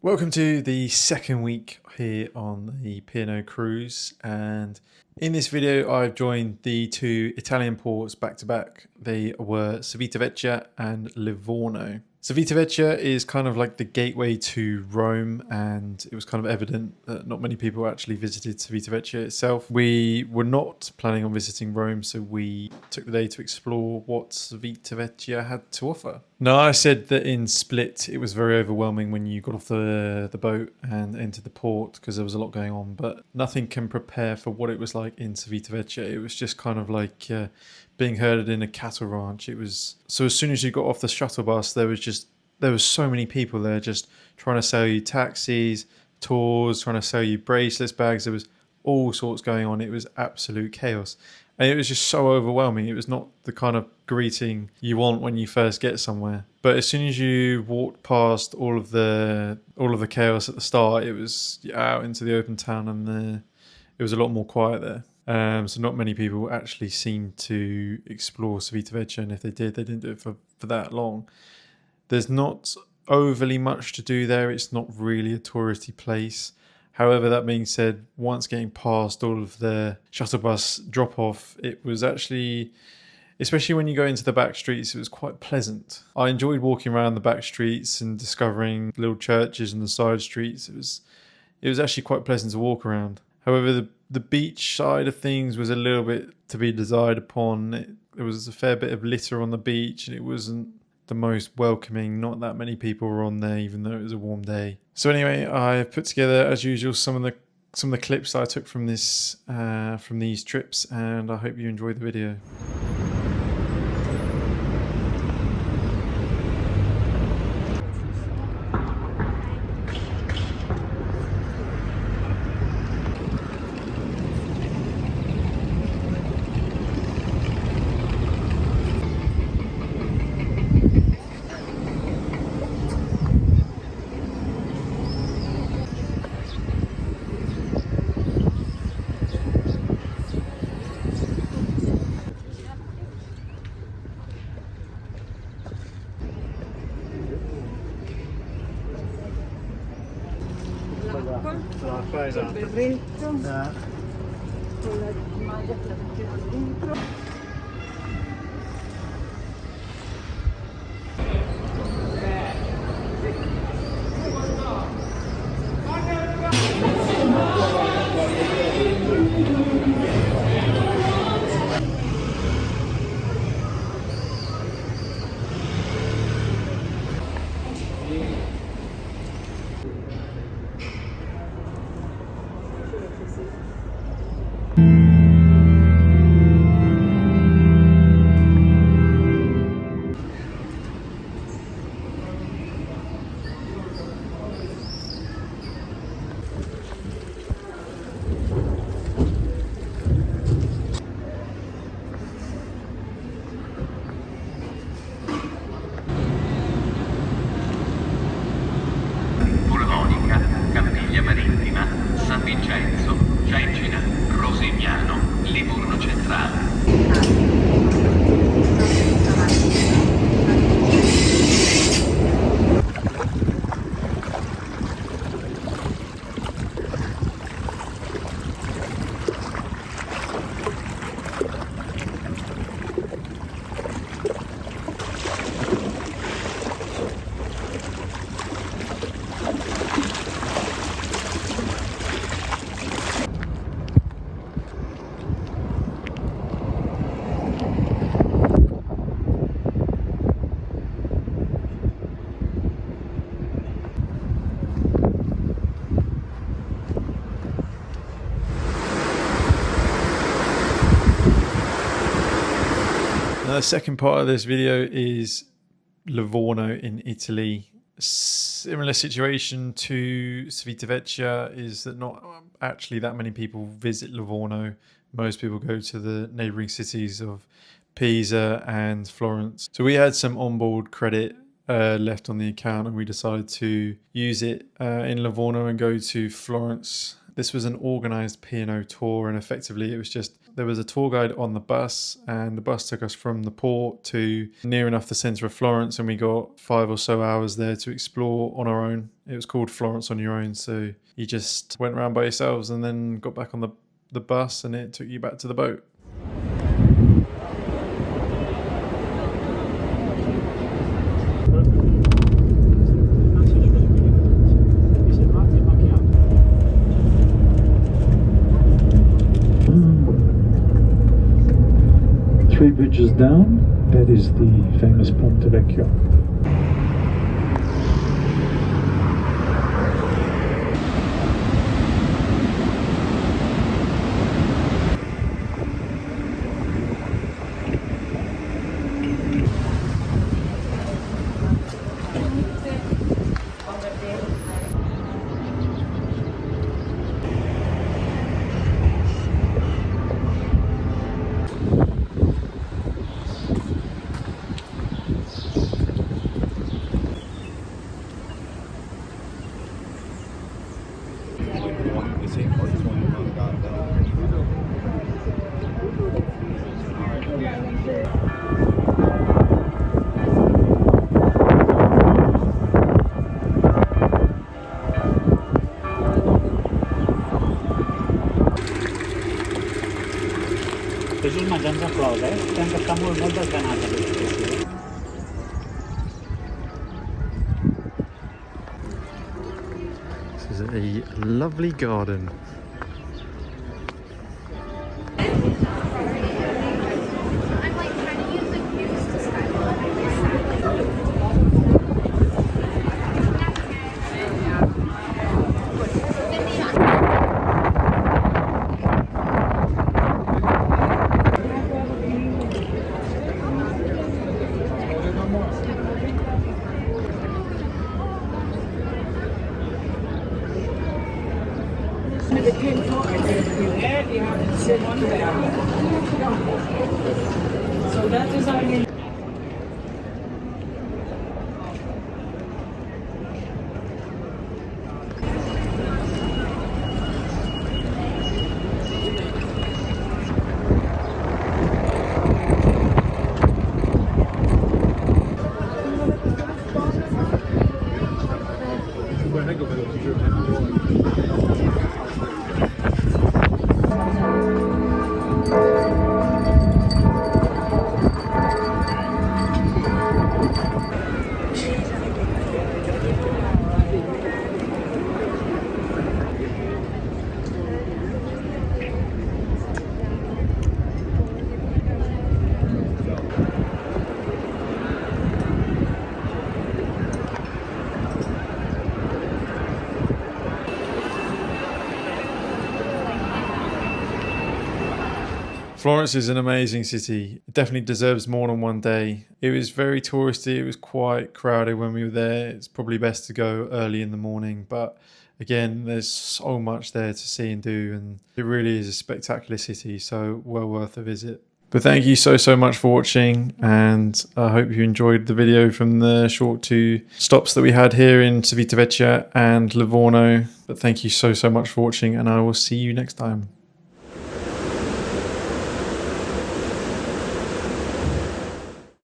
Welcome to the second week here on the P&O cruise, and in this video I've joined the two Italian ports back to back. They were Civitavecchia and Livorno. Civitavecchia is kind of like the gateway to Rome, and it was kind of evident that not many people actually visited Civitavecchia itself. We were not planning on visiting Rome, so we took the day to explore what Civitavecchia had to offer. Now, I said that in Split it was very overwhelming when you got off the boat and entered the port because there was a lot going on, but nothing can prepare for what it was like in Civitavecchia. It was just kind of like being herded in a cattle ranch. It was so as soon as you got off the shuttle bus, there was so many people there just trying to sell you taxis, tours, trying to sell you bracelets, bags. There was all sorts going on. It was absolute chaos. And it was just so overwhelming. It was not the kind of greeting you want when you first get somewhere. But as soon as you walked past all of the chaos at the start, it was out into the open town, and it was a lot more quiet there. So not many people actually seemed to explore Civitavecchia, and if they did, they didn't do it for that long. There's not overly much to do there. It's not really a touristy place. However, that being said, once getting past all of the shuttle bus drop-off, it was actually, especially when you go into the back streets, it was quite pleasant. I enjoyed walking around the back streets and discovering little churches and the side streets. It was actually quite pleasant to walk around. However, the beach side of things was a little bit to be desired upon. There was a fair bit of litter on the beach, and it wasn't the most welcoming. Not that many people were on there, even though it was a warm day. So anyway, I put together, as usual, some of the clips that I took from these trips, and I hope you enjoy the video. L'acqua, esatto. Il berretto, con la maglia che la mettiamo dentro. Marittima, San Vincenzo, Cecina, Rosignano, Livorno Centrale. The second part of this video is Livorno in Italy. Similar situation to Civitavecchia is that not actually that many people visit Livorno. Most people go to the neighbouring cities of Pisa and Florence. So we had some onboard credit left on the account, and we decided to use it in Livorno and go to Florence This was an organised P&O tour, and effectively it was just, there was a tour guide on the bus, and the bus took us from the port to near enough the centre of Florence, and we got 5 or so hours there to explore on our own. It was called Florence on Your Own, so you just went around by yourselves and then got back on the bus and it took you back to the boat. Three bridges down, that is the famous Civitavecchia. Jesús menjant de flors, Tem que estar molt desganat aquest estiu. This is a lovely garden. So that is our new. Florence is an amazing city. It definitely deserves more than one day. It was very touristy. It was quite crowded when we were there. It's probably best to go early in the morning. But again, there's so much there to see and do. And it really is a spectacular city. So well worth a visit. But thank you so much for watching. And I hope you enjoyed the video from the short 2 stops that we had here in Civitavecchia and Livorno. But thank you so much for watching. And I will see you next time.